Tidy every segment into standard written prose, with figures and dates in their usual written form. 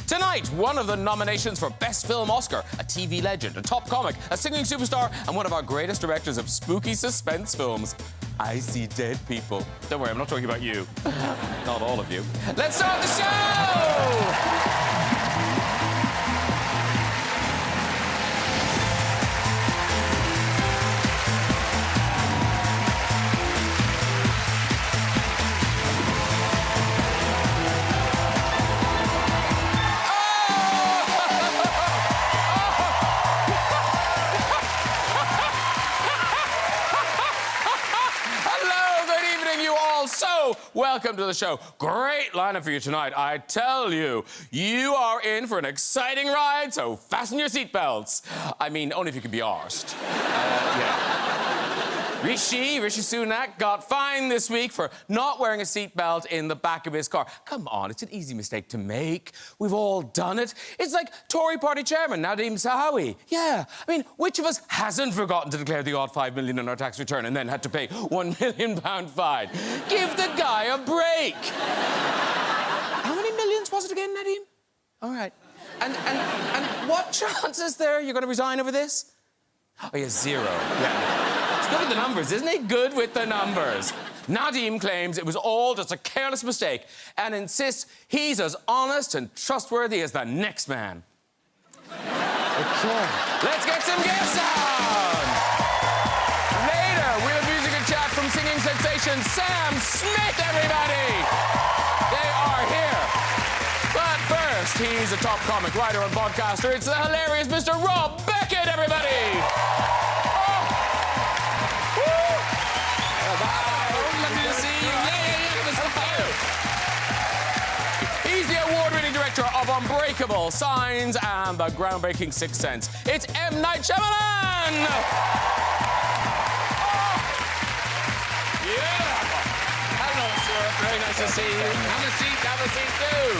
Tonight, one of the nominations for Best Film Oscar, a TV legend, a top comic, a singing superstar, and one of our greatest directors of spooky suspense films. I see dead people. Don't worry, I'm not talking about you. Not all of you. Let's start the show! Welcome to the show. Great lineup for you tonight. I tell you, you are in for an exciting ride, so fasten your seatbelts. I mean, only if you can be arsed. Rishi Sunak got fined this week for not wearing a seatbelt in the back of his car. Come on, it's an easy mistake to make. We've all done it. It's like Tory party chairman Nadeem Sahawi. Yeah, I mean, which of us hasn't forgotten to declare the odd $5 million in our tax return and then had to pay £1 million fine? Give the guy a break. How many millions was it again, Nadeem? All right. And what chance is there you're going to resign over this? Oh, yeah, zero. Yeah. Good with the numbers, isn't he? Good with the numbers. Nadeem claims it was all just a careless mistake and insists he's as honest and trustworthy as the next man. Okay. Let's get some guests on! Later, we'll have music and chat from singing sensation Sam Smith, everybody! They are here. But first, he's a top comic, writer and podcaster. It's the hilarious Mr. Rob Beckett, everybody! He's the award-winning director of Unbreakable, Signs, and the groundbreaking Sixth Sense. It's M Night Shyamalan! Yeah! Hello, sir. Very nice to see you. Have a seat too.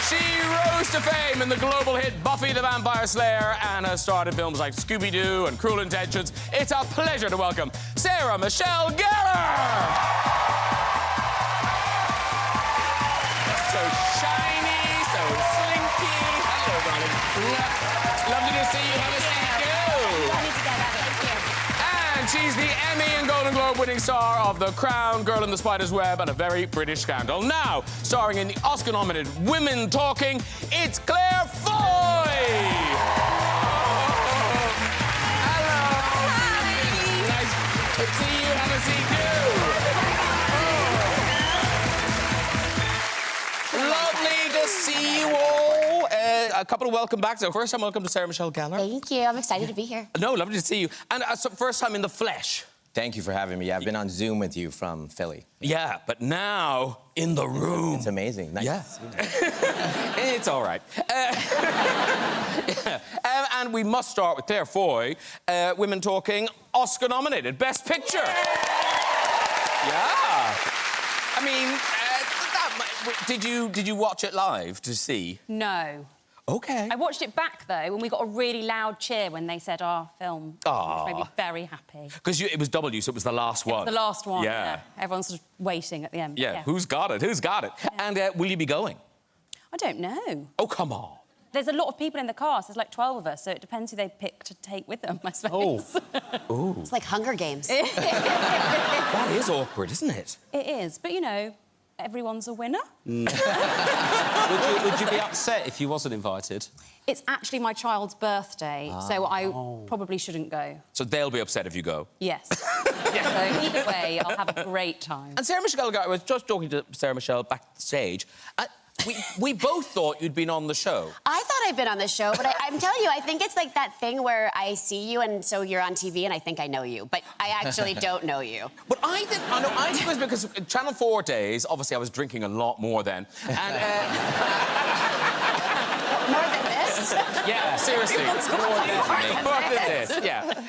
She rose to fame in the global hit Buffy the Vampire Slayer and has starred in films like Scooby-Doo and Cruel Intentions. It's a pleasure to welcome Sarah Michelle Gellar! So shiny, so slinky. Hello, darling. Lovely to see you. Have a seat, and she's the Emmy and Golden Globe winning star of The Crown, Girl in the Spider's Web, and A Very British Scandal. Now, starring in the Oscar-nominated Women Talking, it's Claire Foy! Hello! Hi! Nice to see you. Have a seat, too. Lovely to see you all. A couple of welcome backs. So first time, welcome to Sarah Michelle Gellar. Thank you. I'm excited to be here. No, lovely to see you. And so first time in the flesh. Thank you for having me. I've been on Zoom with you from Philly. Yeah, but now in the room. It's amazing. Nice yeah. to see you. It's all right. And we must start with Claire Foy, Women Talking, Oscar-nominated, Best Picture. Yeah. I mean, did you watch it live to see? No. Okay. I watched it back, though, and we got a really loud cheer when they said our film. Aww. Which made me very happy. Because it was W, so it was the last one. It was the last one, yeah. Everyone's sort of waiting at the end. Yeah, who's got it? Who's got it? Yeah. And will you be going? I don't know. Oh, come on. There's a lot of people in the cast. There's like 12 of us, so it depends who they pick to take with them, I suppose. Oh. Ooh. It's like Hunger Games. That is awkward, isn't it? It is, but, you know, everyone's a winner. Would you be upset if you wasn't invited? It's actually my child's birthday, so I probably shouldn't go. So they'll be upset if you go? Yes. So either way, I'll have a great time. And Sarah Michelle Gellar, I was just talking to Sarah Michelle backstage. We both thought you'd been on the show. I thought I'd been on the show, but I'm telling you, I think it's like that thing where I see you and so you're on TV and I think I know you, but I actually don't know you. But I think it was because Channel 4 days, obviously I was drinking a lot more then, and... More than this? Yeah, seriously. More than this, yeah.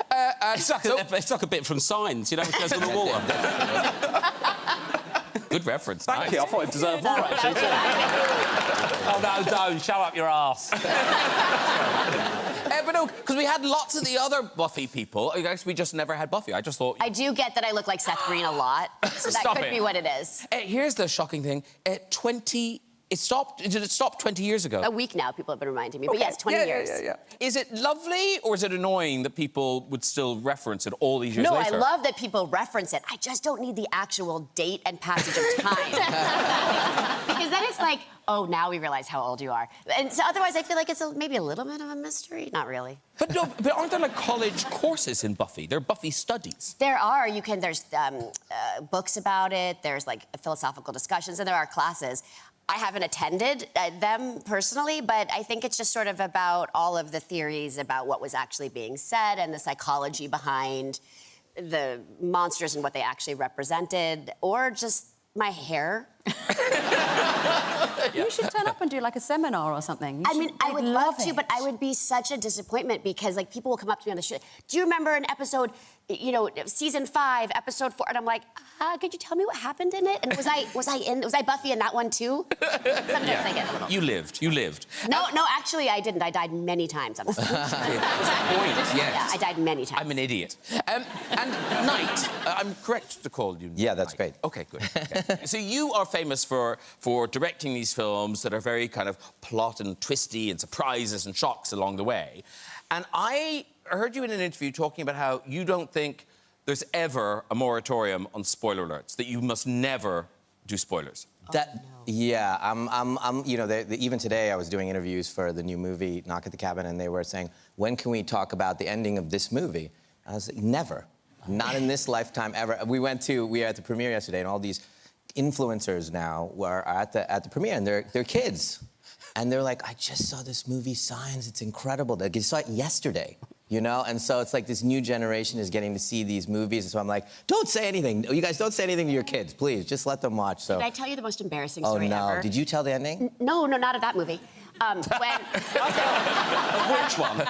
It's like a bit from Signs, you know, it goes on the water. Good reference. Thank you. I thought it deserved more, actually, too. Oh, no, don't. Show up your arse. But no, because we had lots of the other Buffy people. I guess we just never had Buffy. I just thought... I do get that I look like Seth Green a lot, so that could be what it is. Here's the shocking thing. 20 Did it stop 20 years ago? A week now, people have been reminding me. But yes, 20 years. Yeah. Is it lovely or is it annoying that people would still reference it all these years later? No, I love that people reference it. I just don't need the actual date and passage of time. Because then it's like, oh, now we realize how old you are. And so otherwise, I feel like it's maybe a little bit of a mystery. Not really. But aren't there like college courses in Buffy? They're Buffy studies. There are. There's books about it. There's like philosophical discussions, and there are classes. I haven't attended them personally, but I think it's just sort of about all of the theories about what was actually being said and the psychology behind the monsters and what they actually represented, or just my hair. You should turn up and do like a seminar or something. I mean, I would love to, but I would be such a disappointment because like people will come up to me on the show. Do you remember an episode, you know, season 5, episode 4? And I'm like, could you tell me what happened in it? And was I Buffy in that one too? Sometimes I get a little. You lived. No, actually I didn't. I died many times on the stage. Yes. Yeah, I died many times. I'm an idiot. And Night, I'm correct to call you. Yeah, that's great. Okay, good. Okay. So you are famous for directing these films that are very kind of plot and twisty and surprises and shocks along the way. And I heard you in an interview talking about how you don't think there's ever a moratorium on spoiler alerts, that you must never do spoilers. Yeah, I'm you know, even today I was doing interviews for the new movie, Knock at the Cabin, and they were saying, when can we talk about the ending of this movie? I was like, never. Not in this lifetime, ever. We were at the premiere yesterday, and all these influencers now were at the premiere, and they're kids. And they're like, I just saw this movie, Signs, it's incredible. Like, I saw it yesterday, you know? And so it's like this new generation is getting to see these movies, and so I'm like, don't say anything. You guys don't say anything to your kids, please. Just let them watch, so. Did I tell you the most embarrassing story ever? Oh, no. Did you tell the ending? No, not of that movie. Which one?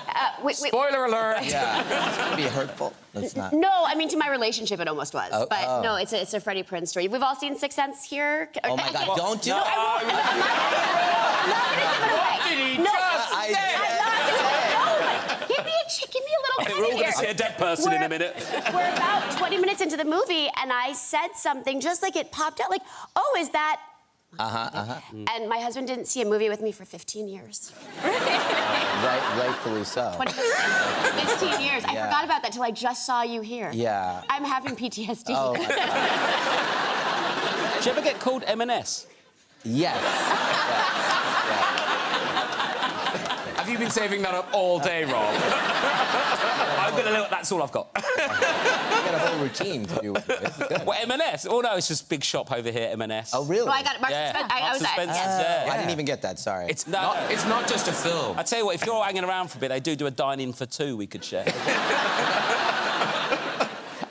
Spoiler alert! Yeah. It's gonna be hurtful. That's not. No, I mean, to my relationship, it almost was. Oh, but no, it's a Freddie Prinze story. We've all seen Sixth Sense here. Oh, my God, don't do it. I'm not gonna give it away. No, give me a little credit We're all going here. to see a dead person in a minute. We're about 20 minutes into the movie, and I said something just like it popped out, like, oh, is that... And my husband didn't see a movie with me for 15 years. Rightfully so. 15 years. I forgot about that till I just saw you here. Yeah. I'm having PTSD. Oh, my God. Did you ever get called M&S? Yes. Have you been saving that up all day, Rob? That's all I've got. You got a whole routine to do with this. Good. What, M&S? Oh, no, it's just big shop over here, M&S. Oh, really? No, I got it. Marks and Spencer. I was at. Yes. I didn't even get that, sorry. It's not just a film. I tell you what, if you're hanging around for a bit, they do a dine-in for 2 we could share.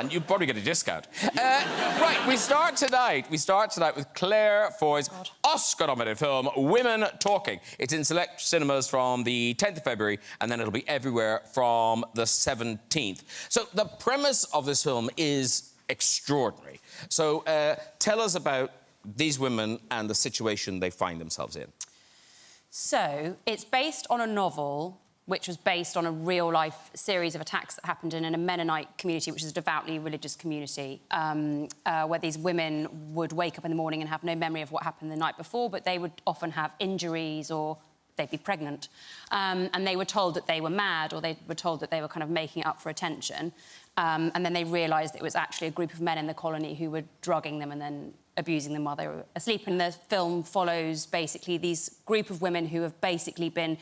And you'd probably get a discount. Right, we start tonight with Claire Foy's Oscar-nominated film, Women Talking. It's in select cinemas from the 10th of February, and then it'll be everywhere from the 17th. So the premise of this film is extraordinary. So tell us about these women and the situation they find themselves in. So, it's based on a novel which was based on a real-life series of attacks that happened in a Mennonite community, which is a devoutly religious community, where these women would wake up in the morning and have no memory of what happened the night before, but they would often have injuries or they'd be pregnant. And they were told that they were mad, or they were told that they were kind of making it up for attention. And then they realised it was actually a group of men in the colony who were drugging them and then abusing them while they were asleep. And the film follows, basically, these group of women who have basically been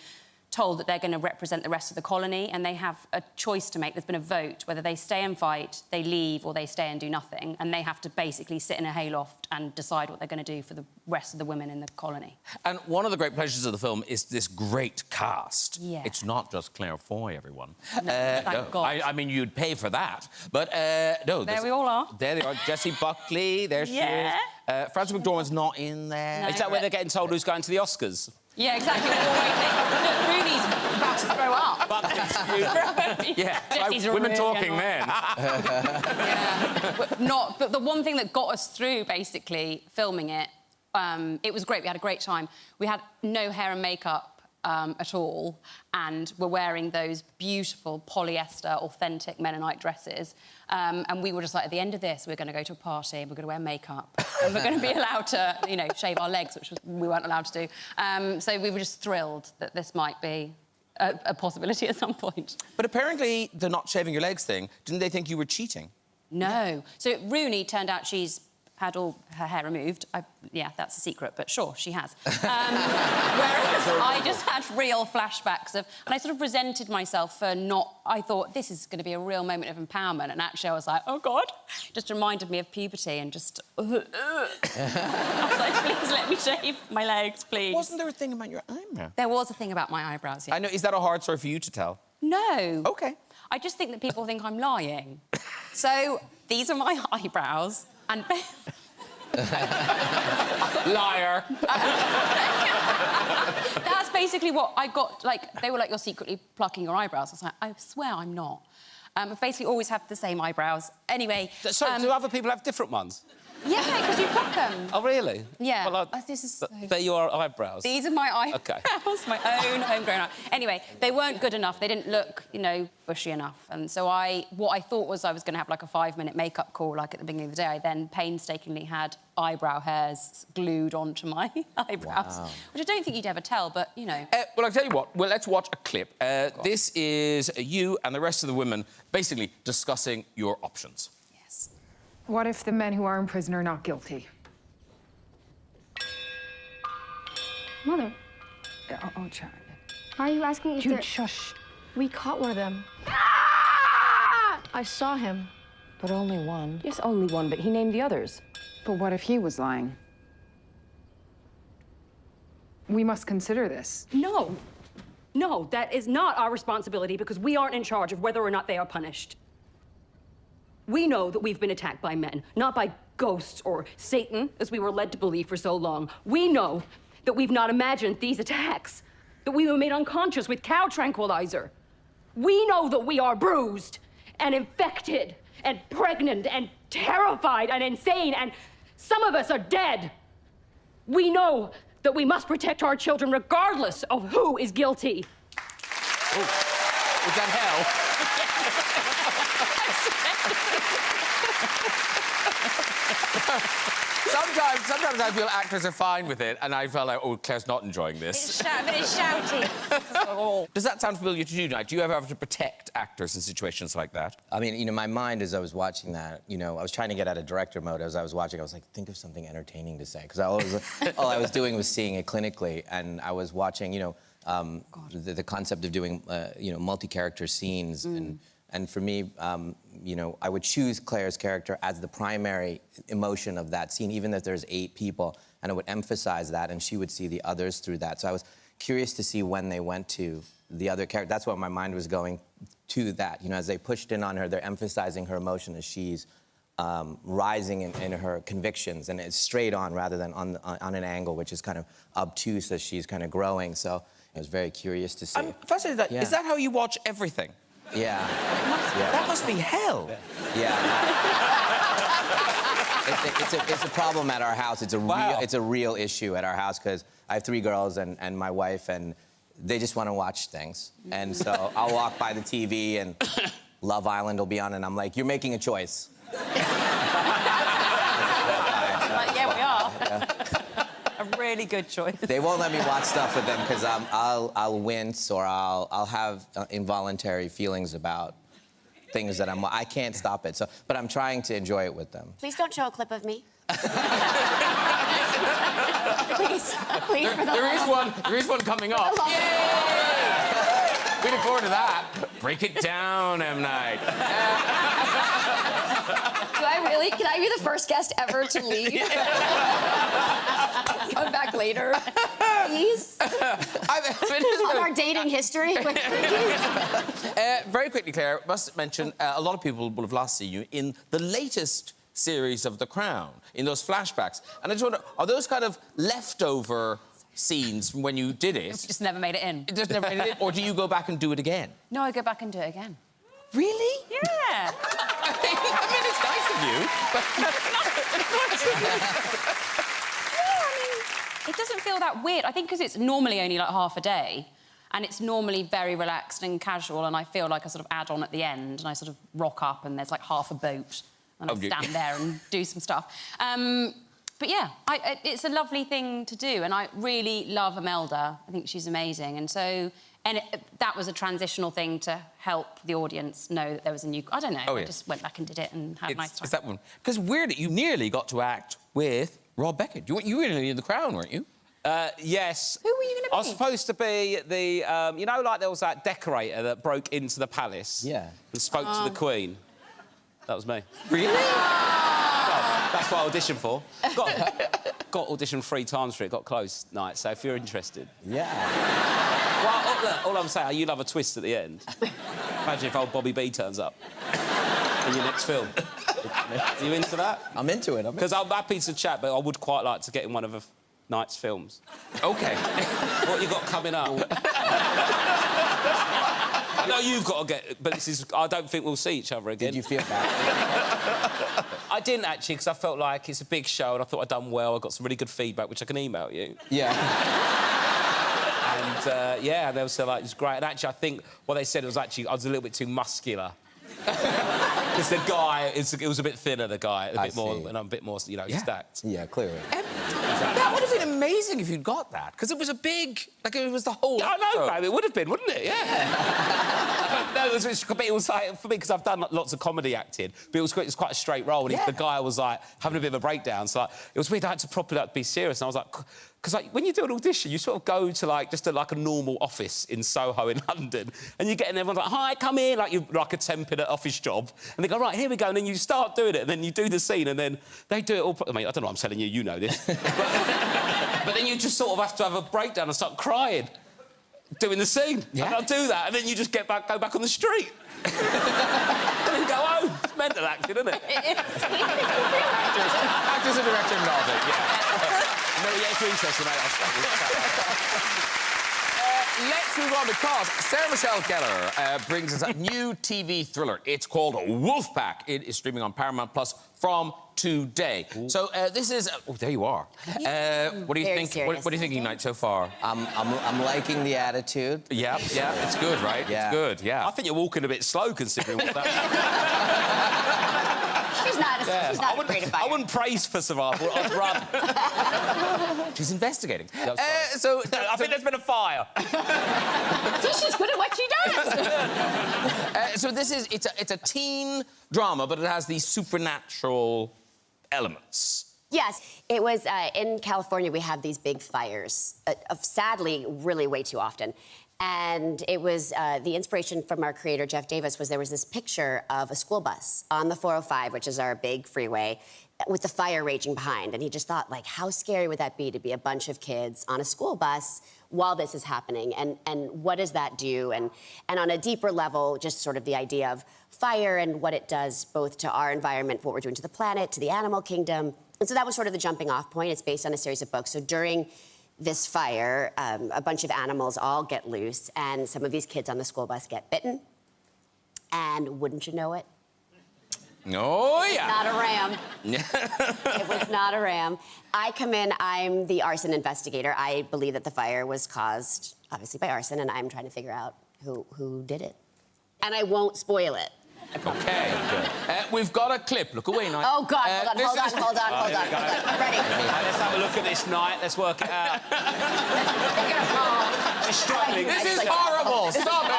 told that they're going to represent the rest of the colony, and they have a choice to make. There's been a vote whether they stay and fight, they leave, or they stay and do nothing, and they have to basically sit in a hayloft and decide what they're going to do for the rest of the women in the colony. And one of the great pleasures of the film is this great cast. Yeah. It's not just Claire Foy, everyone. No, thank God. I mean, you'd pay for that, but no. There we all are. There they are. Jessie Buckley, there she is. Frances McDormand's not in there. No. Is that where they're getting told who's going to the Oscars? Yeah, exactly. Look, Ruby's about to throw up. Yeah, Jessie's women really talking annoying. then. But the one thing that got us through, basically, filming it, it was great. We had a great time. We had no hair and makeup at all, and were wearing those beautiful polyester, authentic Mennonite dresses. And we were just like, at the end of this, we're going to go to a party, we're going to wear makeup, and we're going to be allowed to, you know, shave our legs, which we weren't allowed to do. So we were just thrilled that this might be a possibility at some point. But apparently, the not shaving your legs thing, didn't they think you were cheating? No. So Rooney turned out she's had all her hair removed. Yeah, that's a secret, but sure, she has. Whereas I just had real flashbacks of... And I sort of resented myself for not... I thought, this is going to be a real moment of empowerment, and actually I was like, oh, God. Just reminded me of puberty and just... I was like, please let me shave my legs, please. Wasn't there a thing about your eyebrow? There was a thing about my eyebrows, yeah. I know. Is that a hard story for you to tell? No. OK. I just think that people think I'm lying. So, these are my eyebrows, and... Liar. That's basically what I got. Like, they were like, you're secretly plucking your eyebrows. I was like, I swear I'm not. I basically always have the same eyebrows. Anyway... So, do other people have different ones? Yeah, because you pluck them. Oh, really? Yeah. Well, This is... they're your eyebrows? These are my eyebrows. OK. My own homegrown eyebrows. Anyway, they weren't good enough. They didn't look, you know, bushy enough. And so what I thought was I was going to have, like, a 5-minute makeup call, like, at the beginning of the day. I then painstakingly had eyebrow hairs glued onto my eyebrows, which I don't think you'd ever tell, but, you know... Well, I'll tell you what. Well, let's watch a clip. This is you and the rest of the women basically discussing your options. Yes. What if the men who are in prison are not guilty? Mother, Oh, Charlie. why are you asking if they're... Shush. We caught one of them. I saw him. But only one. Yes, only one, but he named the others. But what if he was lying? We must consider this. No. No, that is not our responsibility because we aren't in charge of whether or not they are punished. We know that we've been attacked by men, not by ghosts or Satan, as we were led to believe for so long. We know that we've not imagined these attacks, that we were made unconscious with cow tranquilizer. We know that we are bruised and infected and pregnant and terrified and insane, and some of us are dead. We know that we must protect our children regardless of who is guilty. Oh. Is that hell? Sometimes I feel actors are fine with it, and I felt like, oh, Claire's not enjoying this. But it's shouty. Does that sound familiar to you, Night? Do you ever have to protect actors in situations like that? I mean, you know, my mind as I was watching that, you know, I was trying to get out of director mode as I was watching. I was like, think of something entertaining to say, because all I was doing was seeing it clinically, and I was watching, you know, the concept of doing, you know, multi-character scenes, and for me, you know, I would choose Claire's character as the primary emotion of that scene, even if there's 8 people, and I would emphasize that, and she would see the others through that. So I was curious to see when they went to the other character. That's what my mind was going to that. You know, as they pushed in on her, they're emphasizing her emotion as she's rising in her convictions, and it's straight on rather than on an angle, which is kind of obtuse as she's kind of growing. So I was very curious to see. I'm fascinated. That, Yeah. Is that how you watch everything? Yeah. That must be hell. Yeah. It's a problem at our house. It's a real issue at our house because I have 3 girls and my wife, and they just want to watch things. And so I'll walk by the TV and Love Island will be on, and I'm like, you're making a choice. Yeah, we are. Yeah. A really good choice. They won't let me watch stuff with them because I'll wince or I'll have involuntary feelings about things that I can't stop it. So, but I'm trying to enjoy it with them. Please don't show a clip of me. Please, for the There is one coming up. We look forward to that. Break it down, M Night. Can I be the first guest ever to leave? Come back later, please. On our dating history. Very quickly, Claire, must mention, a lot of people will have last seen you in the latest series of The Crown, in those flashbacks. And I just wonder, are those kind of leftover scenes from when you did it? Just never made it in. It just never made it in? Or do you go back and do it again? No, I go back and do it again. Really? Yeah. I mean, it's nice of you, but... It doesn't feel that weird. I think because it's normally only like half a day, and it's normally very relaxed and casual, and I feel like I sort of add on at the end, and I sort of rock up, and there's like half a boat, and I stand there and do some stuff. But yeah, it's a lovely thing to do, and I really love Imelda. I think she's amazing, and so... that was a transitional thing to help the audience know that there was a new... I don't know, I just went back and did it and had a nice time. It's that one. Because weirdly, you nearly got to act with Rob Beckett. You were nearly in The Crown, weren't you? Yes. Who were you going to be? I was supposed to be the... you know, like there was that decorator that broke into the palace? Yeah. And spoke to the Queen. That was me. Really? Well, that's what I auditioned for. Got auditioned 3 times for it, got close night, so if you're interested... Yeah. Well, all I'm saying, you love a twist at the end. Imagine if old Bobby B turns up in your next film. Are you into that? I'm into it. Because I'm happy to chat, but I would quite like to get in one of Night's films. OK. What you got coming up? I know you've got to get... But this is... I don't think we'll see each other again. Did you feel bad? I didn't, actually, because I felt like it's a big show and I thought I'd done well. I got some really good feedback, which I can email you. Yeah. And, yeah, they were so, like, it was great. And actually, I think what they said was actually I was a little bit too muscular. Because the guy, it was a bit thinner, the guy, a bit more, and I'm a bit more, you know, stacked. Yeah, clearly. That would have been amazing if you'd got that, because it was a big... Like, it was the whole... Yeah, I know, babe, it would have been, wouldn't it? Yeah. No, it was like, for me, because I've done lots of comedy acting, but it was quite a straight role, and the guy was, like, having a bit of a breakdown, so, like, it was weird. I had to properly, like, be serious, and I was like... Because, like, when you do an audition, you sort of go to, like, just a normal office in Soho in London, and you get in, everyone's like, hi, come in, like, you're like a temp in an office job, and they go, right, here we go, and then you start doing it, and then you do the scene, and then they do it all... I mean, I don't know what I'm telling you, you know this. But then you just sort of have to have a breakdown and start crying, doing the scene. Yeah. And I'll do that, and then you just go back on the street. And then go home. It's mental acting, isn't it? Actors and director love it, yeah. No, yeah, if you're interested, mate, I'll start. Let's move on, because Sarah Michelle Gellar brings us a new TV thriller. It's called Wolfpack. It is streaming on Paramount Plus from today. Ooh. So this is... oh, there you are. What do you think? What are you thinking, Night, so far? I'm liking the attitude. Yeah, it's good, right? Yeah. It's good, yeah. I think you're walking a bit slow, considering what that... She's not a creative fighter. I wouldn't praise for survival. I'd run. She's investigating. I think there's been a fire. See, she's good at what she does. So this is... It's a teen drama, but it has these supernatural elements. Yes, it was in California. We have these big fires, sadly, really way too often. And it was the inspiration from our creator, Jeff Davis, was there was this picture of a school bus on the 405, which is our big freeway, with the fire raging behind. And he just thought, like, how scary would that be to be a bunch of kids on a school bus while this is happening? And what does that do? And on a deeper level, just sort of the idea of fire and what it does both to our environment, what we're doing to the planet, to the animal kingdom. And so that was sort of the jumping off point. It's based on a series of books. So during this fire, a bunch of animals all get loose, and some of these kids on the school bus get bitten. And wouldn't you know it? Oh, yeah. Not a ram. It was not a ram. I come in, I'm the arson investigator. I believe that the fire was caused, obviously, by arson, and I'm trying to figure out who did it. And I won't spoil it. Okay. We've got a clip. Look away, Night. Oh, God, hold on. I'm ready. Let's have a look at this, Night. Let's work it out. She's struggling. This is horrible. Stop it.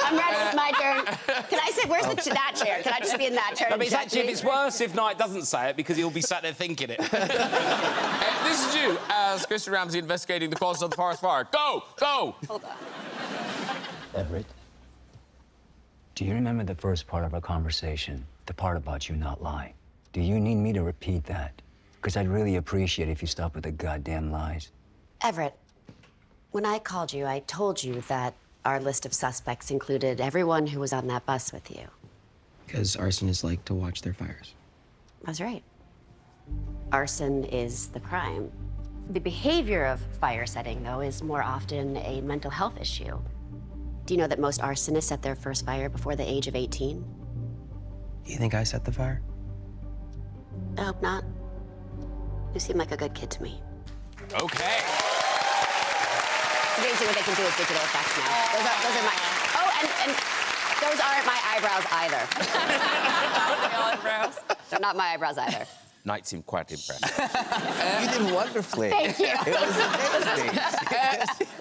I'm ready. It's my turn. Can I sit? Where's that chair? Can I just be in that chair? I mean, it's worse if Night doesn't say it, because he'll be sat there thinking it. This is you, as Kristen Ramsey investigating the causes of the forest fire. Go! Hold on. Everett, do you remember the first part of our conversation? The part about you not lying? Do you need me to repeat that? Because I'd really appreciate it if you stop with the goddamn lies. Everett, when I called you, I told you that our list of suspects included everyone who was on that bus with you. Because arsonists like to watch their fires. That's right. Arson is the crime. The behavior of fire setting, though, is more often a mental health issue. Do you know that most arsonists set their first fire before the age of 18? You think I set the fire? I hope not. You seem like a good kid to me. Okay. It's amazing what they can do with digital effects now. Those are my... Oh, and those aren't my eyebrows either. They're not my eyebrows either. Knight seemed quite impressed. You did wonderfully. Thank you. It was amazing.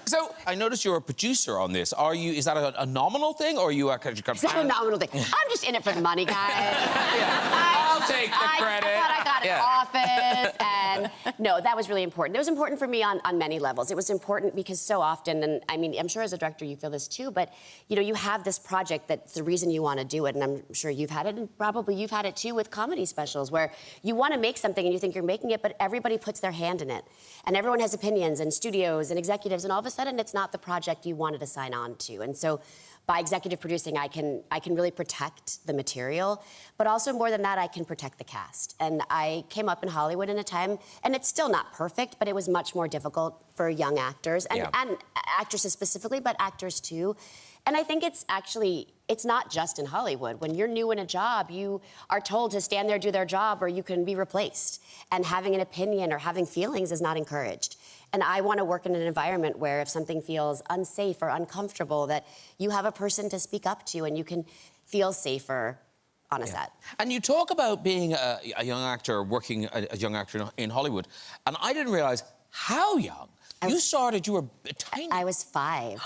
So I noticed you're a producer on this. Is that a nominal thing, or are you actually It's not a nominal thing. I'm just in it for the money, guys. I'll take the credit. I thought I got an office, and no, that was really important. It was important for me on many levels. It was important because so often, and I mean, I'm sure as a director you feel this too, but you know, you have this project that's the reason you want to do it, and I'm sure you've had it, and probably you've had it too with comedy specials, where you want to make something and you think you're making it, but everybody puts their hand in it, and everyone has opinions, and studios and executives, and all of a sudden it's not the project you wanted to sign on to, and so. By executive producing, I can really protect the material, but also more than that, I can protect the cast. And I came up in Hollywood in a time, and it's still not perfect, but it was much more difficult for young actors, and actresses specifically, but actors too. And I think it's not just in Hollywood. When you're new in a job, you are told to stand there, do their job, or you can be replaced. And having an opinion or having feelings is not encouraged. And I want to work in an environment where if something feels unsafe or uncomfortable, that you have a person to speak up to and you can feel safer on a set. And you talk about being a young actor, working a young actor in Hollywood, and I didn't realise how young. You were tiny. I was 5.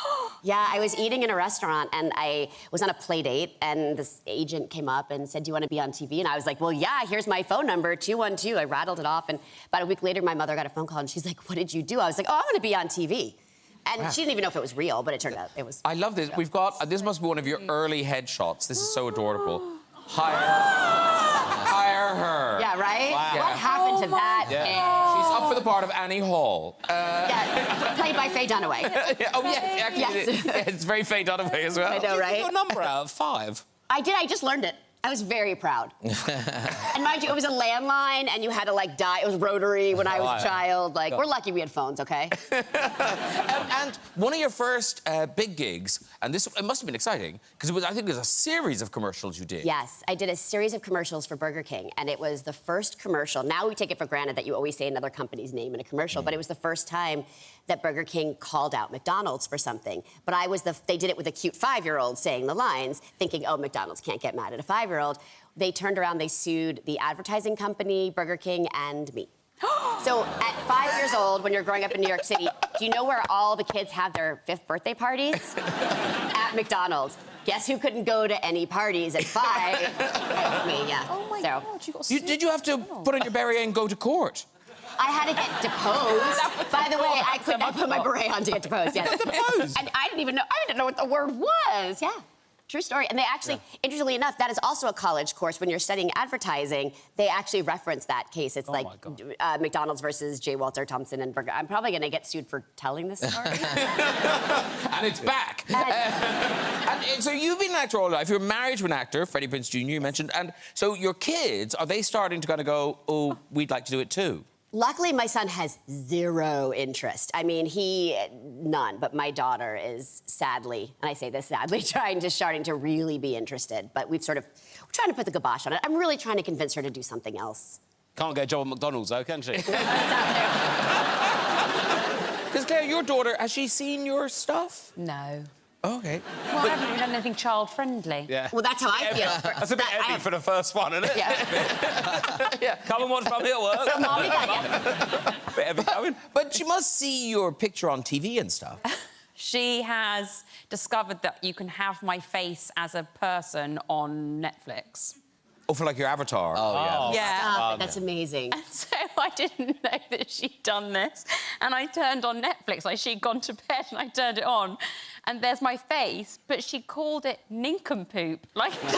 Yeah, I was eating in a restaurant, and I was on a play date, and this agent came up and said, do you want to be on TV? And I was like, well, yeah, here's my phone number, 212. I rattled it off, and about a week later, my mother got a phone call, and she's like, what did you do? I was like, oh, I'm going to be on TV. And she didn't even know if it was real, but it turned out it was. I love this. We've got, this must be one of your early headshots. This is so adorable. Hire her. Yeah, right? Wow. What happened to that? She's up for the part of Annie Hall. Yeah, played by Faye Dunaway. Oh, yes, actually, it's very Faye Dunaway as well. I know, right? Your number out of 5. I did. I just learned it. I was very proud. And mind you, it was a landline, and you had to, like, dial. It was rotary when I was a child. Like, we're lucky we had phones, okay? And one of your first big gigs, and it must have been exciting, because I think it was a series of commercials you did. Yes, I did a series of commercials for Burger King, and it was the first commercial. Now we take it for granted that you always say another company's name in a commercial, but it was the first time that Burger King called out McDonald's for something. But they did it with a cute 5-year-old saying the lines, thinking, oh, McDonald's can't get mad at a 5-year-old. They turned around, they sued the advertising company, Burger King, and me. So at 5 years old, when you're growing up in New York City, do you know where all the kids have their 5th birthday parties? At McDonald's. Guess who couldn't go to any parties at 5? Me, yeah. Oh my God, you got sued. Did you have to put on your beret and go to court? I had to get deposed. By the way, I could not put my beret on to get deposed. Yes. Deposed? And I didn't know what the word was. Yeah. True story. And they actually, interestingly enough, that is also a college course. When you're studying advertising, they actually reference that case. It's like McDonald's versus J. Walter Thompson and Burger. I'm probably going to get sued for telling this story. And it's back. And so you've been an actor all your life. You're married to an actor, Freddie Prinze Jr., you mentioned. And so your kids, are they starting to kind of go, oh, we'd like to do it too? Luckily, my son has 0 interest. I mean, none, but my daughter is sadly, and I say this sadly, starting to really be interested. But we're trying to put the kibosh on it. I'm really trying to convince her to do something else. Can't get a job at McDonald's, though, can she? Because, Claire, your daughter, has she seen your stuff? No. Okay. Well, I haven't even done anything child-friendly. Yeah. Well, that's how I feel. That's a bit heavy for the first one, isn't it? Yeah. Come and watch Mummy at work. Mommy got you. Bit heavy coming. But she must see your picture on TV and stuff. She has discovered that you can have my face as a person on Netflix. Oh, for like your avatar? Oh, yeah. Yeah. Stop it. That's amazing. And so I didn't know that she'd done this. And I turned on Netflix, like she'd gone to bed, and I turned it on. And there's my face, but she called it nincompoop. Like... And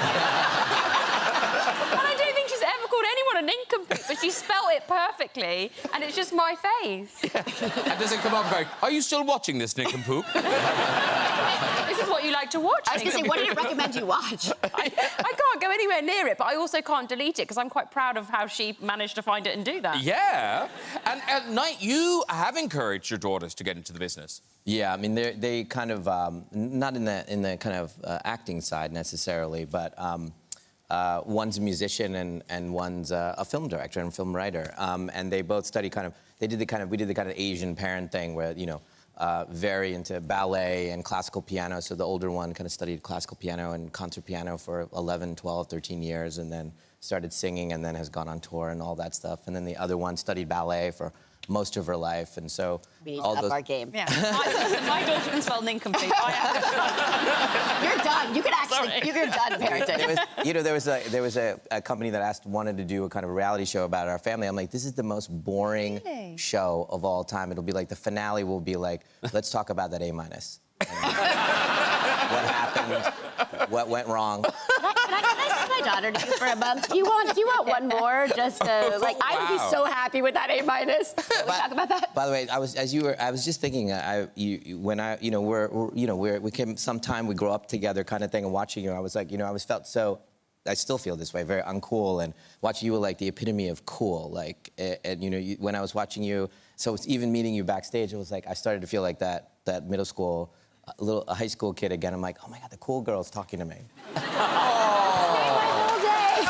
I don't think she's ever called anyone a nincompoop, but she spelt it perfectly, and it's just my face. And does it come up going, are you still watching this nincompoop? This is what you like to watch. I was going to say, what did it recommend you watch? I can't go anywhere near it, but I also can't delete it, because I'm quite proud of how she managed to find it and do that. Yeah. And at night, you have encouraged your daughters to get into the business. Yeah, I mean, they kind of, not in the kind of acting side necessarily, but one's a musician and one's a film director and film writer. And they both study we did the kind of Asian parent thing where, you know, very into ballet and classical piano. So the older one kind of studied classical piano and concert piano for 11, 12, 13 years, and then started singing, and then has gone on tour and all that stuff. And then the other one studied ballet for most of her life, and so we need to up our game. Yeah. my daughter can spell incomplete. You're done. You can actually. You're done parenting. There was a company that wanted to do a kind of reality show about our family. I'm like, this is the most boring show of all time. It'll be like the finale will be like, let's talk about that A-. What happened? What went wrong? Can I send my daughter to you for a month? Do you want one more? Just like I would be so happy with that A-. Can we talk about that? By the way, I was just thinking, we came sometime, we grow up together, kind of thing, and watching you, I was like, I still feel this way, very uncool, and watching you were like the epitome of cool, like, and when I was watching you, so it's even meeting you backstage, it was like I started to feel like that middle school, a high school kid again. I'm like, oh my God, the cool girl's talking to me.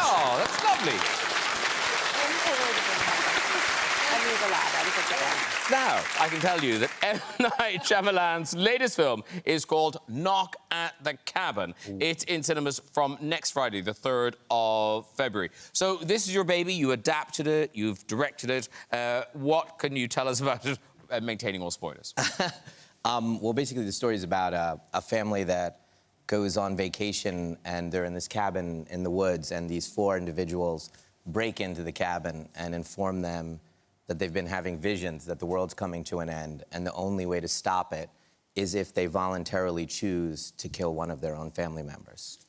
Oh, that's lovely. Now, I can tell you that M Night Shyamalan's latest film is called Knock at the Cabin. It's in cinemas from next Friday, the 3rd of February. So this is your baby. You adapted it. You've directed it. What can you tell us about it, maintaining all spoilers? Well, basically, the story is about a family that goes on vacation, and they're in this cabin in the woods, and these 4 individuals break into the cabin and inform them that they've been having visions that the world's coming to an end, and the only way to stop it is if they voluntarily choose to kill one of their own family members.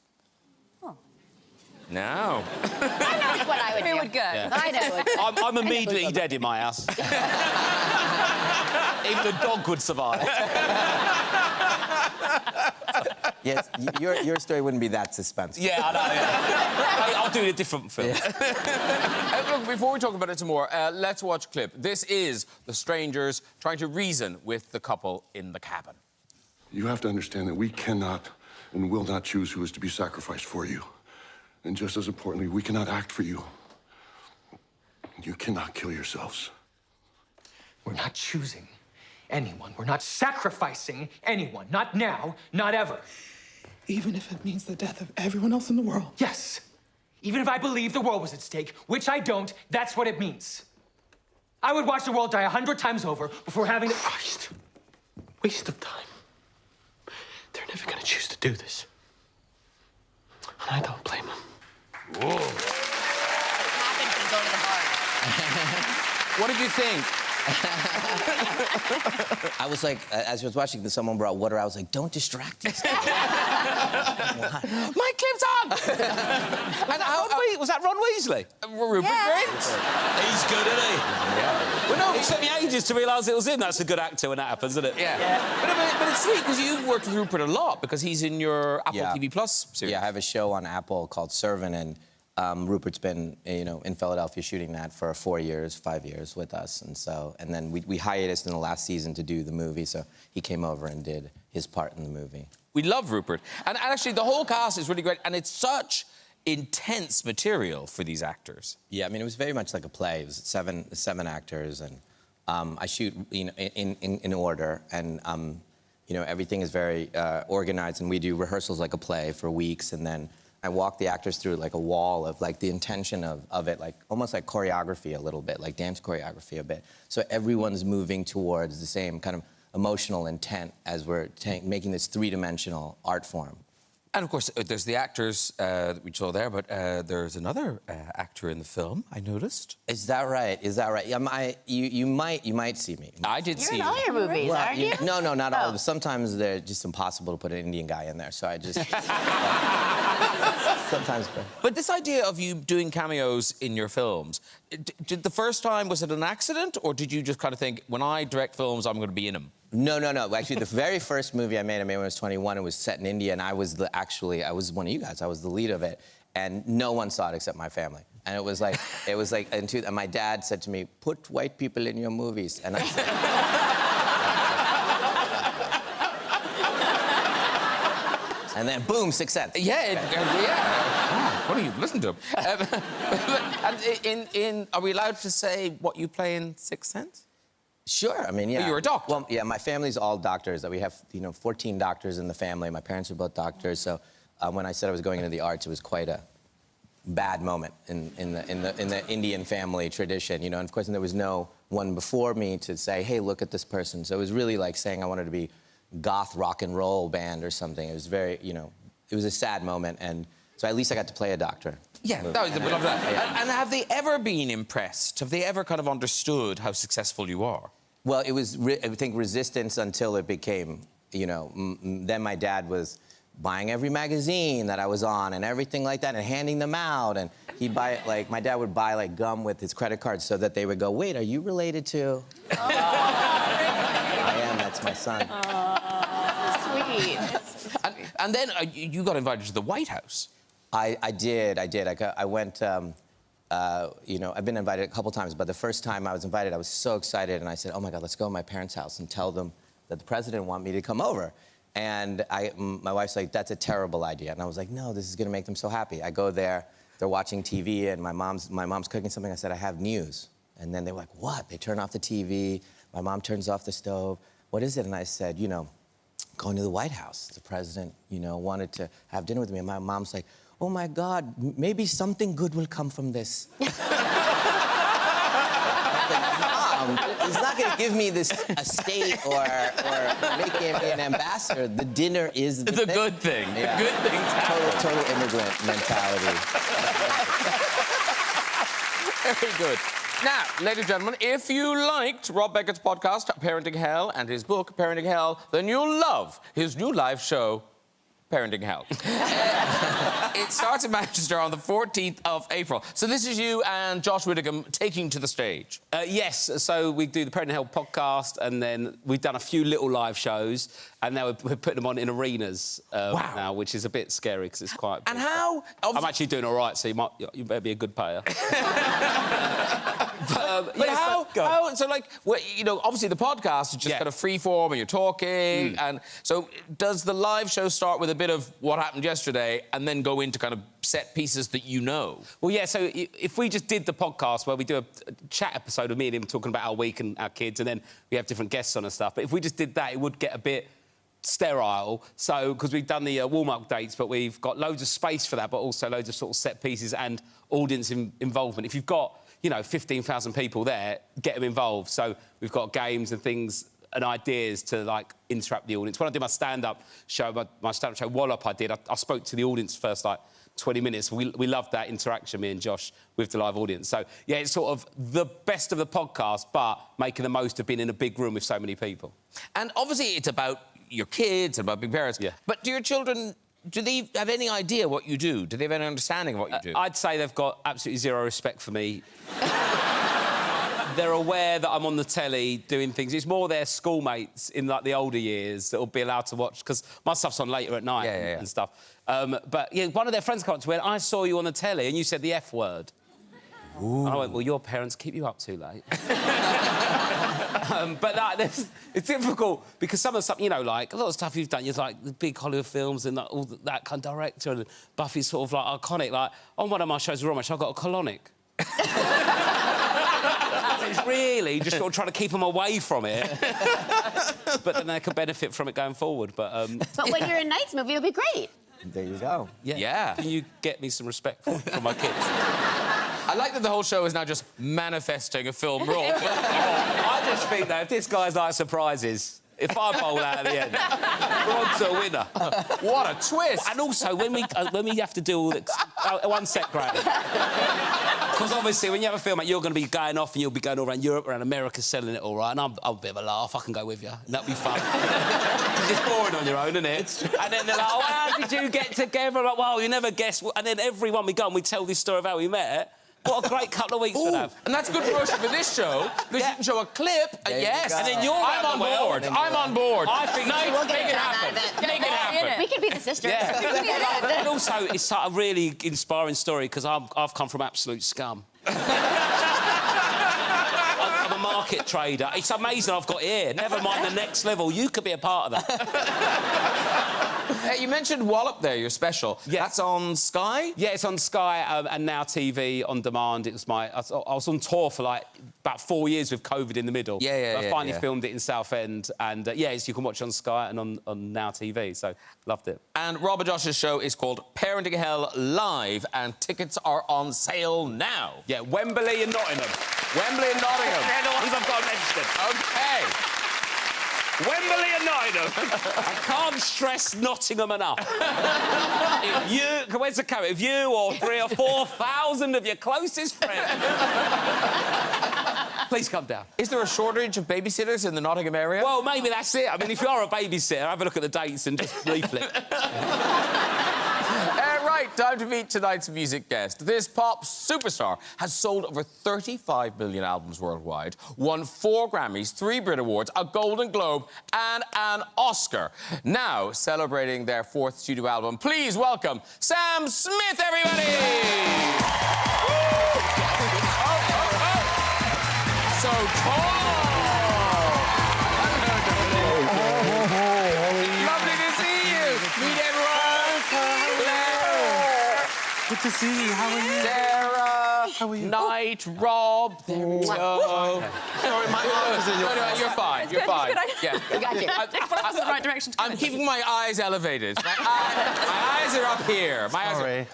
No. I know what I would do. Who would go? Yeah. I know. I'm immediately dead in my house. Even a dog would survive. Yes, your story wouldn't be that suspenseful. Yeah, I know, yeah. I'll do a different film. Yeah. Look, before we talk about it some more, let's watch a clip. This is the strangers trying to reason with the couple in the cabin. You have to understand that we cannot and will not choose who is to be sacrificed for you. And just as importantly, we cannot act for you. You cannot kill yourselves. We're not choosing anyone. We're not sacrificing anyone. Not now, not ever. Even if it means the death of everyone else in the world? Yes. Even if I believe the world was at stake, which I don't, that's what it means. I would watch the world die 100 times over before having to... Christ. Waste of time. They're never gonna choose to do this. And I don't blame them. Whoa. What did you think? I was like, as I was watching this, someone brought water. I was like, don't distract us. My clip's on! And was that Ron Weasley? Rupert Grint. He's good, isn't he? Yeah. Well, no, it took me ages to realise it was him. That's a good actor when that happens, isn't it? Yeah. But it's sweet, because you've worked with Rupert a lot, because he's in your Apple TV Plus series. Yeah, I have a show on Apple called Servant, and Rupert's been, in Philadelphia shooting that for 5 years with us, and then we hiatused in the last season to do the movie, so he came over and did his part in the movie. We love Rupert, and actually the whole cast is really great, and it's such intense material for these actors. Yeah, I mean, it was very much like a play. It was seven actors, and I shoot, in order, and everything is very organized, and we do rehearsals like a play for weeks, and then I walk the actors through like a wall of like the intention of it, like almost like choreography a little bit, like dance choreography a bit. So everyone's moving towards the same kind of emotional intent as we're making this 3-dimensional art form. And of course, there's the actors that we saw there, but there's another actor in the film, I noticed. Is that right? Is that right? You might see me. I did see you. You're in all your movies, aren't you? No, not all of them. Sometimes they're just impossible to put an Indian guy in there, so I just... Sometimes. But this idea of you doing cameos in your films, did the first time, was it an accident, or did you just kind of think, when I direct films, I'm going to be in them? No. Actually, the very first movie I made when I was 21, it was set in India, and I was one of you guys. I was the lead of it, and no one saw it except my family. And it was like, and my dad said to me, "Put white people in your movies," and I said. And then boom, Sixth Sense. Yeah. What do you listen to him? And are we allowed to say what you play in Sixth Sense? Sure, I mean, yeah. But you're a doctor. Well, yeah, my family's all doctors. We have, 14 doctors in the family. My parents are both doctors, so when I said I was going into the arts, it was quite a bad moment in the Indian family tradition, And of course, there was no one before me to say, hey, look at this person. So it was really like saying I wanted to be goth rock and roll band or something. It was very, it was a sad moment, and so at least I got to play a doctor. Yeah, we love that. Yeah. And have they ever been impressed? Have they ever kind of understood how successful you are? Well, it was, I think, resistance until it became, then my dad was buying every magazine that I was on and everything like that and handing them out. And he'd buy, my dad would buy, gum with his credit card so that they would go, wait, are you related to? I am, that's my son. Sweet. And then you got invited to the White House. I did. I went, I've been invited a couple times, but the first time I was invited, I was so excited, and I said, oh, my God, let's go to my parents' house and tell them that the president wanted me to come over. And my wife's like, that's a terrible idea. And I was like, no, this is going to make them so happy. I go there, they're watching TV, and my mom's cooking something. I said, I have news. And then they were like, what? They turn off the TV. My mom turns off the stove. What is it? And I said, going to the White House. The president, wanted to have dinner with me. And my mom's like, oh, my God, maybe something good will come from this. Mom, he's not going to give me this estate or make me an ambassador. The dinner is the thing. Good thing. Yeah. The good thing. Total immigrant mentality. Very good. Now, ladies and gentlemen, if you liked Rob Beckett's podcast, Parenting Hell, and his book, Parenting Hell, then you'll love his new live show, Parenting Hell. It starts in Manchester on the 14th of April. So this is you and Josh Widdicombe taking to the stage. Yes, so we do the Parenting Hell podcast, and then we've done a few little live shows, and now we're putting them on in arenas now, which is a bit scary because it's quite big. And how... I'm actually doing all right, so you better be a good payer. But obviously the podcast is just kind of free form and you're talking, and so does the live show start with a bit of what happened yesterday and then go into kind of set pieces that you know? Well, yeah, so if we just did the podcast where we do a chat episode of me and him talking about our week and our kids, and then we have different guests on and stuff, but if we just did that, it would get a bit sterile, so because we've done the warm-up dates, but we've got loads of space for that, but also loads of sort of set pieces and audience involvement. If you've got 15,000 people there, get them involved. So we've got games and things and ideas to, interact with the audience. When I did my stand-up show, my stand-up show, Wallop, I spoke to the audience first, 20 minutes. We loved that interaction, me and Josh, with the live audience. So, yeah, it's sort of the best of the podcast, but making the most of being in a big room with so many people. And obviously it's about your kids and about being parents. Yeah. But do your children... do they have any idea what you do? Do they have any understanding of what you do? I'd say they've got absolutely zero respect for me. They're aware that I'm on the telly doing things. It's more their schoolmates in, the older years that will be allowed to watch, because my stuff's on later at night and stuff. But, yeah, one of their friends came up to me and I saw you on the telly and you said the F word. Ooh. And I went, well, your parents keep you up too late. But it's difficult because some of the stuff, a lot of stuff you've done, you're the big Hollywood films and all that kind of director, and Buffy's sort of iconic. On one of my shows, I've got a colonic. It's really just sort of trying to keep them away from it. But then they could benefit from it going forward. But when you're in Knight's movie, it'll be great. There you go. Yeah. Can you get me some respect from my kids? I like that the whole show is now just manifesting a film role. I just think that if this guy's like surprises, if I bowl out at the end, we're on to a winner. What a twist! And also, when we have to do all this... one sec, Graham. Because obviously, when you have a film, you're going to be going off and you'll be going all around Europe, around America, selling it all right, and I'm a bit of a laugh. I can go with you. And that'll be fun. Because it's boring on your own, isn't it? And then they're like, oh, how did you get together? I'm like, well, you never guess. And then everyone we go and we tell this story of how we met. What a great couple of weeks we'd have. And that's good promotion for this show, because you can show a clip, yes. And then you're I'm on board. I'm on board. I think we'll make it happen. Make it happen. We could be the sisters. Yeah. And also, it's a really inspiring story, because I've come from absolute scum. I'm a market trader. It's amazing I've got here. Never mind the next level. You could be a part of that. You mentioned Wallop there, your special. Yeah. That's on Sky? Yeah, it's on Sky and Now TV on demand. It was I was on tour for, like, about 4 years with COVID in the middle. I finally filmed it in Southend, and, you can watch it on Sky and on Now TV, so loved it. And Rob and Josh's show is called Parenting Hell Live, and tickets are on sale now. Yeah, Wembley and Nottingham. Wembley and Nottingham. They're the ones I've got mentioned. OK. Wembley and Nottingham. I can't stress Nottingham enough. Where's the camera? If you or 3,000 or 4,000 of your closest friends... Please come down. Is there a shortage of babysitters in the Nottingham area? Well, maybe that's it. I mean, if you are a babysitter, have a look at the dates and just leaflet. Right, time to meet tonight's music guest. This pop superstar has sold over 35 million albums worldwide, won 4 Grammys, 3 Brit Awards, a Golden Globe and an Oscar. Now, celebrating their 4th studio album, please welcome Sam Smith, everybody! So tall! Lovely to see you! Meet everyone! Claire! Good to see you. How are you? Sarah! How are you? Night, Rob. There we go. Sorry, my arms are in your... No, you're fine. You're fine. Yeah, we got you. That's the right direction to go. I'm keeping my eyes elevated. My eyes are up here. Sorry.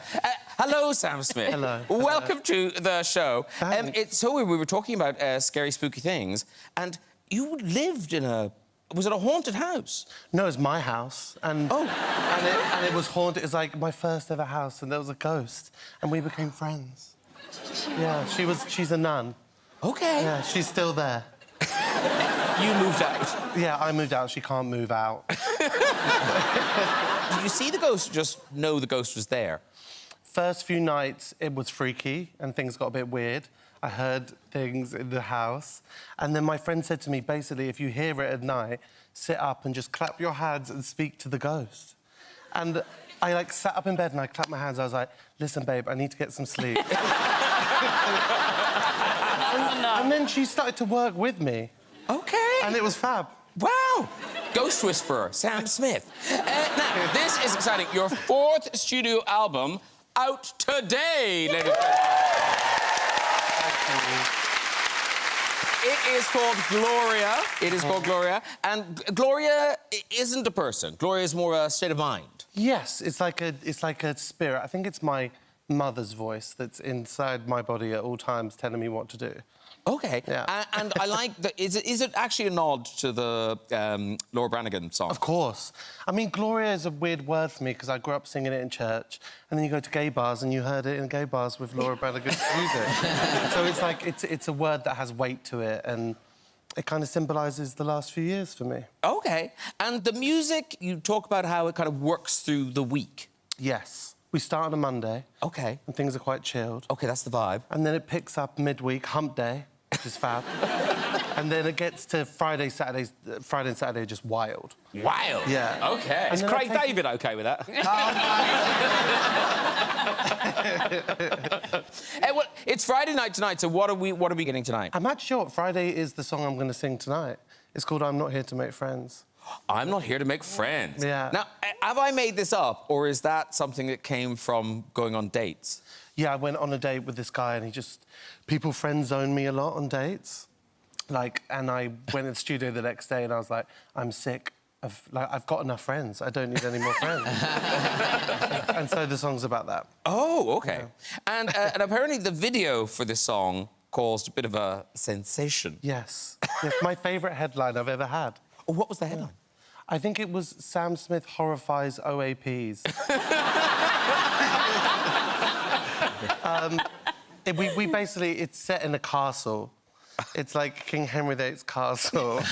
Hello, Sam Smith. Hello. Welcome to the show. Thanks. It's so weird. We were talking about scary, spooky things, and you lived in a... Was it a haunted house? No, it's my house, and and it was haunted. It's like my first ever house, and there was a ghost, and we became friends. Yeah, she's a nun. Okay. Yeah, she's still there. You moved out. Yeah, I moved out. She can't move out. Did you see the ghost or just know the ghost was there? First few nights, it was freaky, and things got a bit weird. I heard things in the house. And then my friend said to me, basically, if you hear it at night, sit up and just clap your hands and speak to the ghost. And I, like, sat up in bed and I clapped my hands. I was like, listen, babe, I need to get some sleep. And then she started to work with me. Okay. And it was fab. Wow. Ghost Whisperer, Sam Smith. Now, this is exciting. Your 4th studio album out today, ladies and gentlemen. It is called Gloria. It is called Gloria. And Gloria isn't a person. Gloria is more a state of mind. Yes, it's like a spirit. I think it's my mother's voice that's inside my body at all times telling me what to do. OK. Yeah. And I like that. Is it actually a nod to the Laura Branigan song? Of course. I mean, Gloria is a weird word for me because I grew up singing it in church, and then you go to gay bars and you heard it in gay bars with Laura Branigan's music. So it's like, it's a word that has weight to it, and it kind of symbolises the last few years for me. OK. And the music, you talk about how it kind of works through the week. Yes. We start on a Monday. OK. And things are quite chilled. OK, that's the vibe. And then it picks up midweek, hump day, which is fab. And then it gets to Friday and Saturday are just wild. Wild? Yeah. OK. Is Craig David OK with that? Well, it's Friday night tonight, so what are we getting tonight? I'm actually sure Friday is the song I'm going to sing tonight. It's called I'm Not Here to Make Friends. I'm not here to make friends. Yeah. Now, have I made this up, or is that something that came from going on dates? Yeah, I went on a date with this guy, and people friend zone me a lot on dates. Like, and I went in the studio the next day, and I was like, I'm sick of, like, I've got enough friends. I don't need any more friends. And so the song's about that. Oh, OK. Yeah. And apparently the video for this song caused a bit of a sensation. Yes. It's my favourite headline I've ever had. Oh, what was the headline? I think it was Sam Smith horrifies OAPs. We basically... It's set in a castle. It's like King Henry VIII's castle.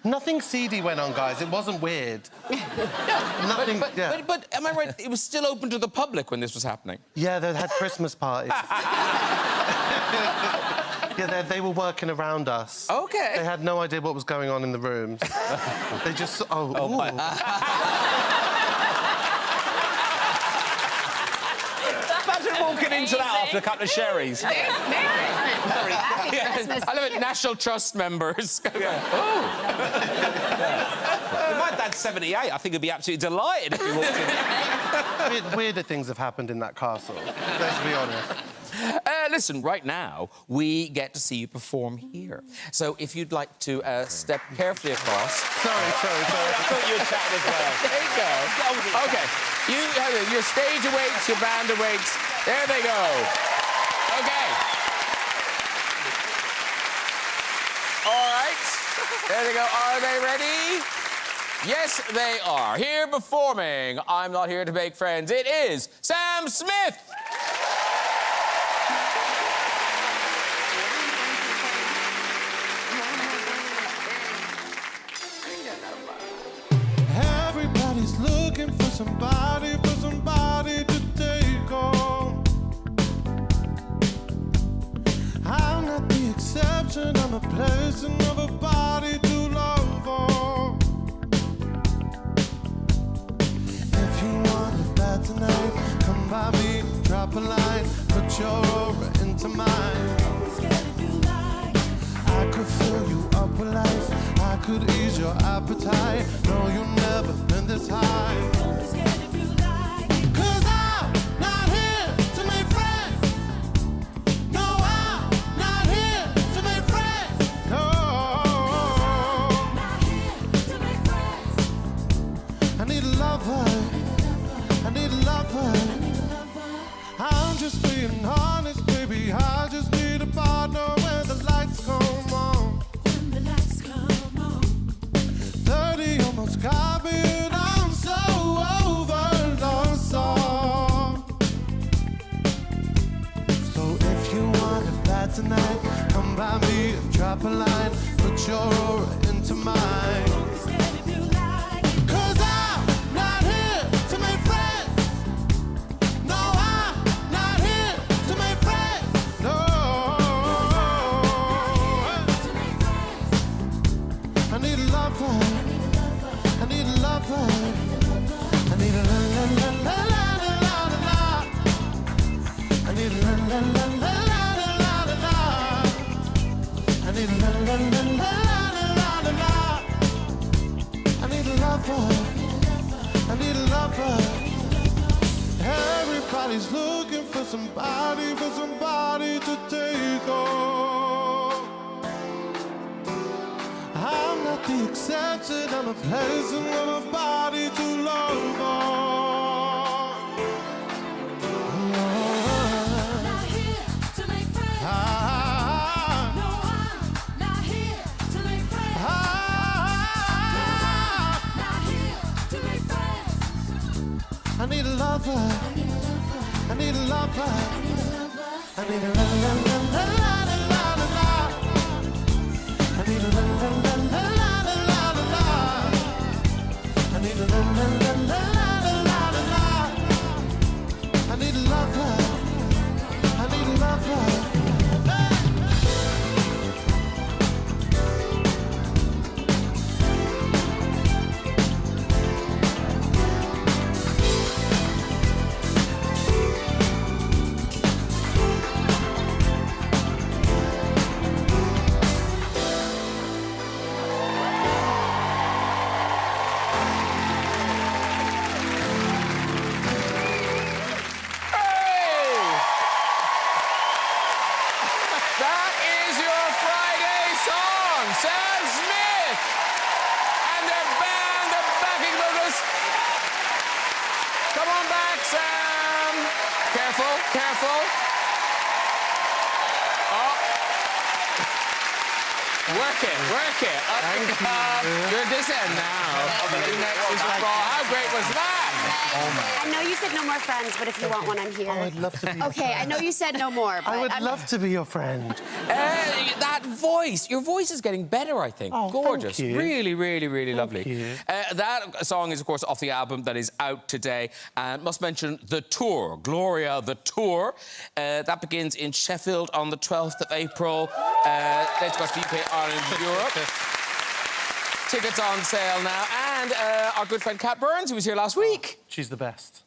Nothing seedy went on, guys. It wasn't weird. Nothing... But am I right? It was still open to the public when this was happening? Yeah, they had Christmas parties. Yeah, they were working around us. OK. They had no idea what was going on in the rooms. They just... Oh, ooh. Imagine walking into that after a couple of sherries. Happy Christmas. I love it. National Trust members. Oh. If my dad's 78, I think he'd be absolutely delighted if he walked in. Weirder things have happened in that castle, let's be honest. Listen, right now, we get to see you perform here. So if you'd like to step carefully across... Sorry. I thought you were chatting as well. There you go. OK. Your stage awaits, your band awaits. There they go. OK. All right. There they go. Are they ready? Yes, they are. Here performing I'm Not Here to Make Friends, it is Sam Smith. Everybody's looking for somebody to take home. I'm not the exception, I'm a person of a body to love on. If you want it bad tonight, come by me, drop a line, put your aura into mine. I could fill you up with life, I could ease your appetite. No, you've never been this high. Cause I'm not here to make friends. No, I'm not here to make friends. No, I need a lover. I need a lover. I'm just being honest, baby. I just need a partner when the lights come on. 30 almost got me and I'm so over lost. So if you want it bad tonight, come by me and drop a line, put your aura into mine. Cause I'm not here to make friends. No, I'm not here to make friends. No, I need a lover. I need a lover. I need a la la la la la la la la. I need a la la la la la la la la. I need a la la la la la la la. I need a lover. I need a lover. Everybody's looking for somebody to take home. I'm not the exception, I'm a person with a body to love on. I'm not here to make friends. No, I'm not here to make friends. Not here to make friends. I need a lover. I need a lover. I need a la la la la la la la. I need a la la la la la la la. I need a la la la la la la la. I need a lover. I need a lover. Careful. Oh. Work it. Up you come. You're at this end now. How great was that? I know you said no more friends, but if you want one, I'm here. Oh, I'd love to be. Okay, I know you said no more, but I would love to be your friend. That voice. Your voice is getting better, I think. Oh, gorgeous. thank you. Really lovely. Thank you. That song is, of course, off the album that is out today. And must mention the tour, Gloria, the tour. That begins in Sheffield on the 12th of April. Dates across the UK, Ireland, Europe. Tickets on sale now. And our good friend Kat Burns, who was here last week. She's the best.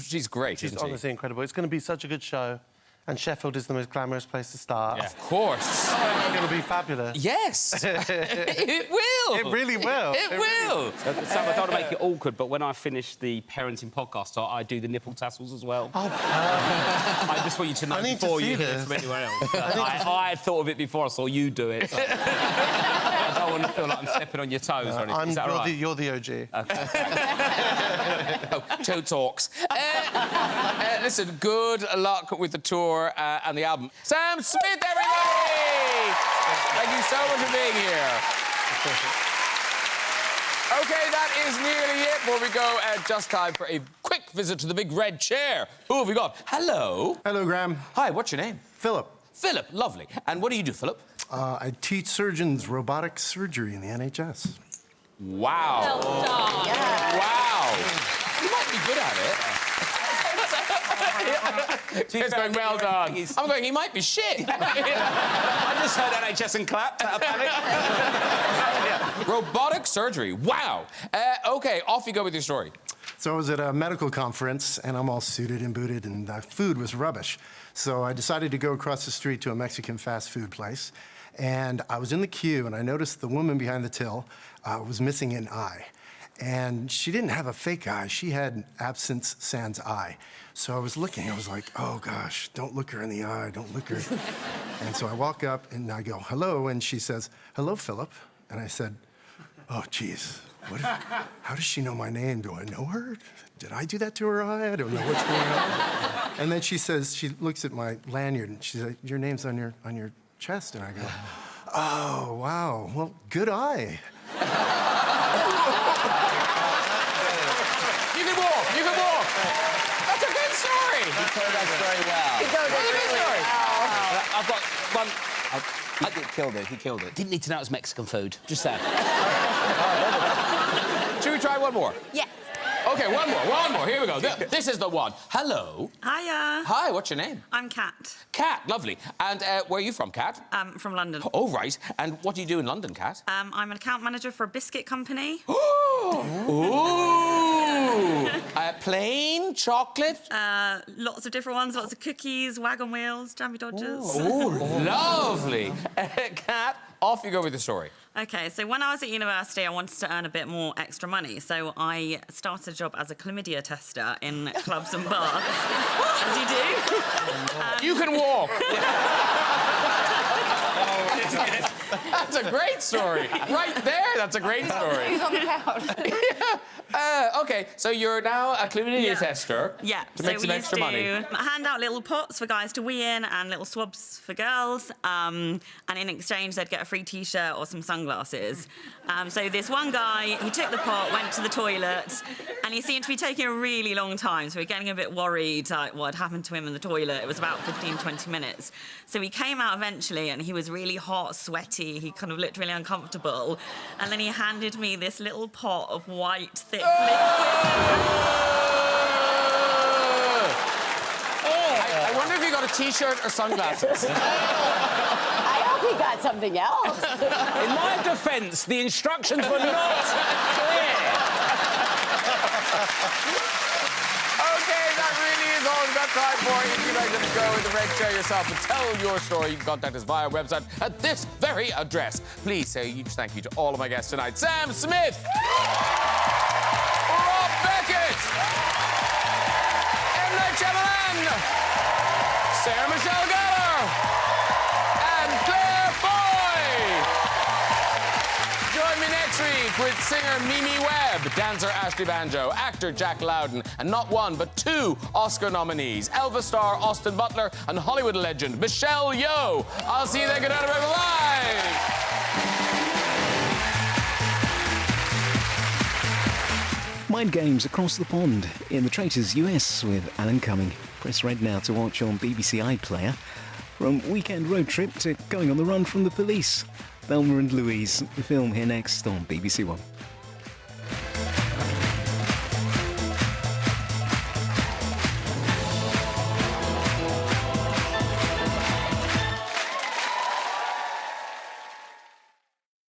She's great, She's isn't she? honestly incredible. It's going to be such a good show. And Sheffield is the most glamorous place to start. Yeah. Of course. It's going to be fabulous. Yes. It will. It really will. It will. Sam, I don't want to make it awkward, but when I finish the parenting podcast, I do the nipple tassels as well. Oh, I just want you to know before you hear it from anyone else. I had thought of it before I saw you do it. I don't want to feel like I'm stepping on your toes or anything. Is that right? You're the OG. Okay. Toe talks. Listen, good luck with the tour and the album. Sam Smith, everybody! Thank you so much for being here. OK, that is nearly it. Before we go, just time for a quick visit to the big red chair. Who have we got? Hello. Hello, Graham. Hi, what's your name? Philip. Philip, lovely. And what do you do, Philip? I teach surgeons robotic surgery in the NHS. Wow. Well done. Yeah. Wow. You might be good at it. He's going, well done. I'm going, he might be shit. I just heard NHS and clapped out of panic. Robotic surgery. Wow. OK, off you go with your story. So I was at a medical conference, and I'm all suited and booted, and the food was rubbish. So I decided to go across the street to a Mexican fast food place. And I was in the queue, and I noticed the woman behind the till was missing an eye. And she didn't have a fake eye. She had absence sans eye. So I was looking. I was like, oh, gosh, don't look her in the eye. Don't look her. And so I walk up, and I go, hello. And she says, hello, Philip. And I said, oh, geez. How does she know my name? Do I know her? Did I do that to her eye? I don't know what's going on. And then she says, she looks at my lanyard, and she says, your name's on your chest. And I go, oh, wow. Well, good eye. You can walk. You can walk. That's a good story. He told us very well. He told us really well. I've got one... He killed it. He killed it. Didn't need to know it was Mexican food. Just saying. Should we try one more? Yeah. OK, one more. Here we go. This is the one. Hello. Hiya. Hi, what's your name? I'm Kat. Kat, lovely. And where are you from, Kat? From London. Oh, right. And what do you do in London, Kat? I'm an account manager for a biscuit company. Ooh! Plain chocolate? Lots of different ones, lots of cookies, wagon wheels, jammy dodgers. Oh, lovely. Kat, off you go with the story. OK, so when I was at university, I wanted to earn a bit more extra money, so I started a job as a chlamydia tester in clubs and bars, as you do. You can walk. That's a great story. Right there, that's a great story. Who's on the couch? OK, so you're now a chlamydia tester. Yeah, to make some extra money. We used to hand out little pots for guys to wee in and little swabs for girls. And in exchange, they'd get a free T-shirt or some sunglasses. So this one guy, he took the pot, went to the toilet, and he seemed to be taking a really long time. So we're getting a bit worried, like, what had happened to him in the toilet. It was about 15, 20 minutes. So he came out eventually, and he was really hot, sweaty. He kind of looked really uncomfortable. And then he handed me this little pot of white, thick liquid. I wonder if you got a T-shirt or sunglasses. I hope he got something else. In my defence, the instructions were not clear. OK, that really is all we've got time for. If you'd like to go in the red chair yourself and tell your story, you can contact us via our website at this very address. Please say a huge thank you to all of my guests tonight. Sam Smith! Rob Beckett! M Night Shyamalan! Sarah Michelle Gellar! And Claire Foy! Join me next week with singer Mimi Webb, dancer Ashley Banjo, actor Jack Loudon, and not one but two Oscar nominees, Elvis star Austin Butler and Hollywood legend Michelle Yeoh. I'll see you then. Good night, everyone. Bye! Mind games across the pond in the Traitors US with Alan Cumming. Press red now to watch on BBC iPlayer. From weekend road trip to going on the run from the police. Thelma and Louise, the film here next on BBC One.